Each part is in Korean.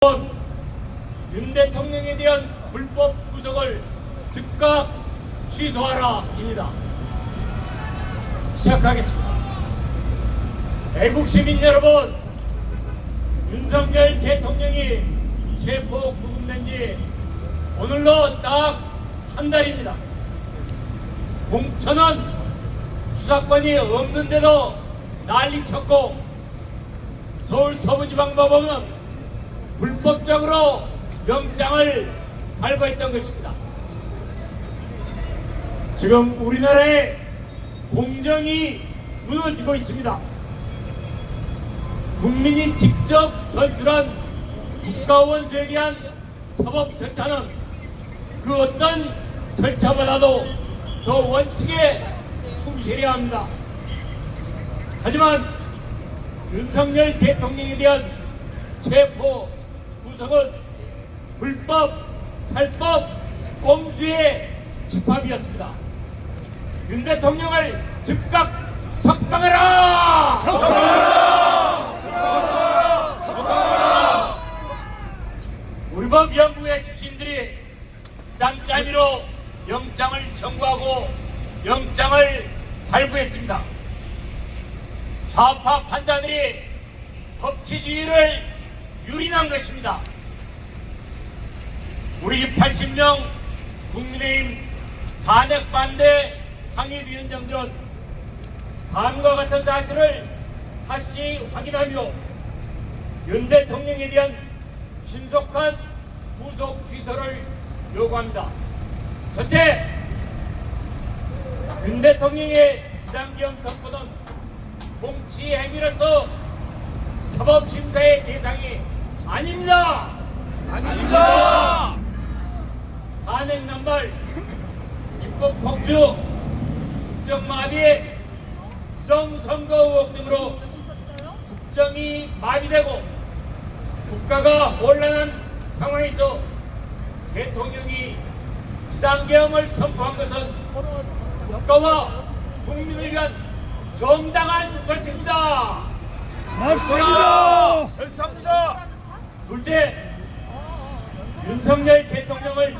윤 대통령에 대한 불법 구속을 즉각 취소하라입니다. 시작하겠습니다. 애국시민 여러분, 윤석열 대통령이 체포 구금된 지 오늘로 딱 한 달입니다. 공천은 수사권이 없는데도 난리쳤고, 서울 서부지방법원은 불법적으로 영장을 발부했던 것입니다. 지금 우리나라의 공정이 무너지고 있습니다. 국민이 직접 선출한 국가원수에 대한 사법 절차는 그 어떤 절차보다도 더 원칙에 충실해야 합니다. 하지만 윤석열 대통령에 대한 체포 구속은 불법, 탈법, 꼼수의 집합이었습니다. 윤 대통령을 즉각 석방하라! 석방하라! 석방하라! 석방하라! 우리 법 연구의 주신들이 짬짬이로 영장을 청구하고 영장을 발부했습니다. 좌파 판사들이 법치주의를 유린한 것입니다. 우리 80명 국민의힘 탄핵 반대 항의위원장들은 다음과 같은 사실을 다시 확인하며 윤 대통령에 대한 신속한 구속 취소를 요구합니다. 첫째, 윤 대통령의 비상계엄 선포는 통치 행위로서 사법심사의 대상이 아닙니다. 아닙니다. 탄핵 남발, 입법 폭주, 국정마비, 부정선거 의혹 등으로 국정이 마비되고 국가가 혼란한 상황에서 대통령이 비상계엄을 선포한 것은 국가와 국민을 위한 정당한 절차입니다. 맞습니다. 절차입니다. 둘째, 윤석열 대통령을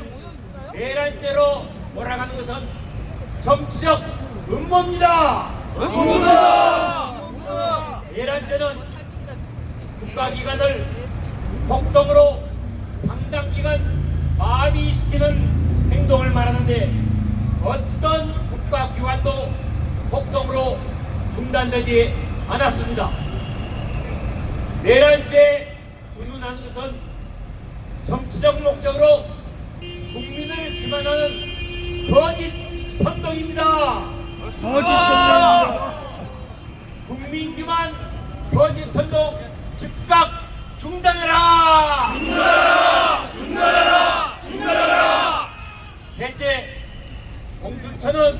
내란죄로 몰아가는 것은 정치적 음모입니다. 맞습니다. 내란죄는 국가기관을 폭동으로 상당 기간 마비시키는 행동을 말하는데 어떤 국가기관도 폭동으로 중단되지 않았습니다. 내란죄 운운하는 것은 정치적 목적으로 국민을 기만하는 거짓 선동입니다. 맞습니다. 국민 기만 거짓 선동 즉각 중단해라! 중단하라! 중단하라! 중단하라! 셋째, 공수처는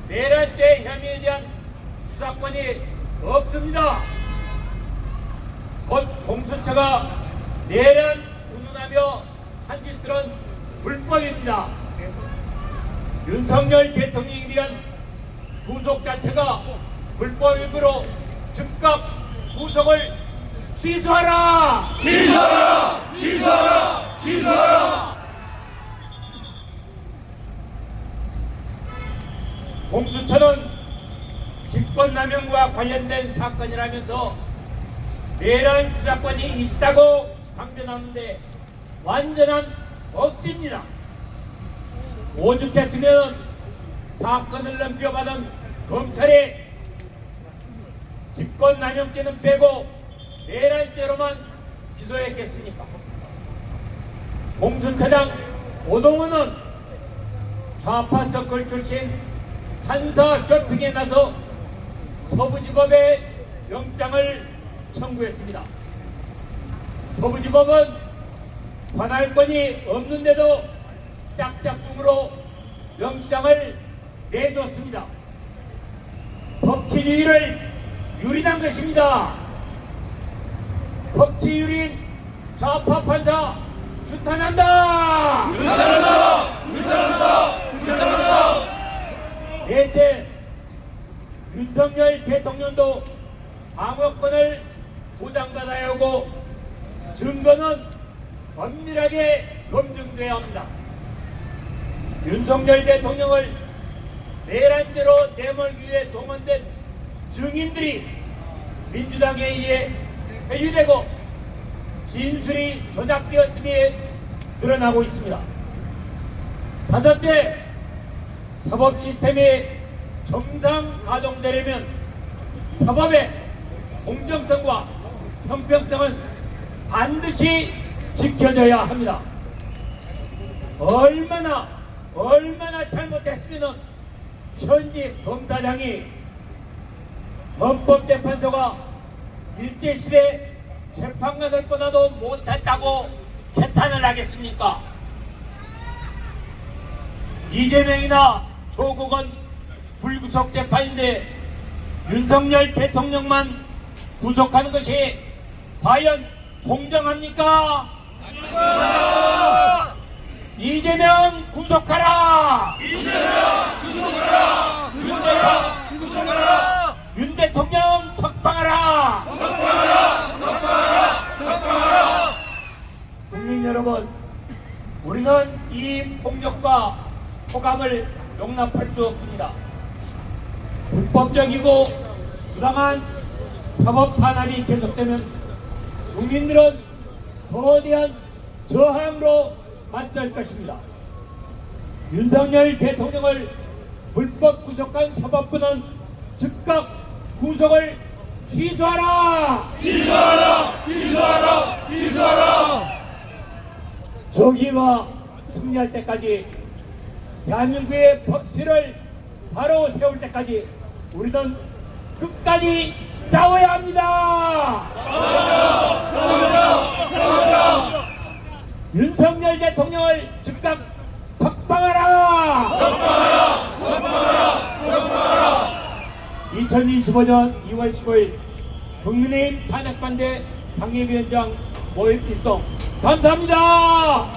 내란죄 혐의에 대한 수사권이 없습니다. 곧 공수처가 내란 운운하며 한 짓들은 불법입니다. 윤석열 대통령에 대한 구속 자체가 불법이므로 즉각 구속을 취소하라! 취소하라! 취소하라! 취소하라! 공수처는 직권남용과 관련된 사건이라면서 내란 수사권이 있다고 강변하는데 완전한 억지입니다. 오죽했으면 사건을 넘겨받은 검찰이 직권남용죄는 빼고 내란죄로만 기소했겠습니까? 공수처장 오동훈은 좌파 서클 출신 판사 쇼핑에 나서 서부지법에 영장을 청구했습니다. 서부지법은 관할권이 없는데도 짝짝꿍으로 영장을 내줬습니다. 법치주의를 유린한 것입니다. 법치유린 좌파 판사 규탄한다! 규탄한다! 규탄한다! 규탄한다! 넷째, 윤석열 대통령도 방어권을 보장받아야 하고 증거는 엄밀하게 검증돼야 합니다. 윤석열 대통령을 내란죄로 내몰기 위해 동원된 증인들이 민주당에 의해 회유되고 진술이 조작되었음이 드러나고 있습니다. 다섯째, 사법 시스템이 정상 가동되려면 사법의 공정성과 형평성은 반드시 지켜져야 합니다. 얼마나 잘못했으면 현직 검사장이 헌법재판소가 일제시대 재판관들보다도 못했다고 개탄을 하겠습니까? 이재명이나 조국은 불구속 재판인데 윤석열 대통령만 구속하는 것이 과연 공정합니까? 이재명 구속하라! 구속하라! 윤 대통령 석방하라! 국민 여러분, 우리는 이 폭력과 호감을 용납할 수 없습니다. 불법적이고 부당한 사법 탄압이 계속되면 국민들은 거대한 저항으로 맞설 것입니다. 윤석열 대통령을 불법 구속한 사법부는 즉각 구속을 취소하라! 취소하라! 정의가 승리할 때까지, 대한민국의 법치를 바로 세울 때까지 우리는 끝까지 싸워야 합니다. 싸우자! 윤석열 대통령을 즉각 석방하라! 2025년 2월 15일 국민의힘 탄핵반대 당협위원장 모임 일동 감사합니다.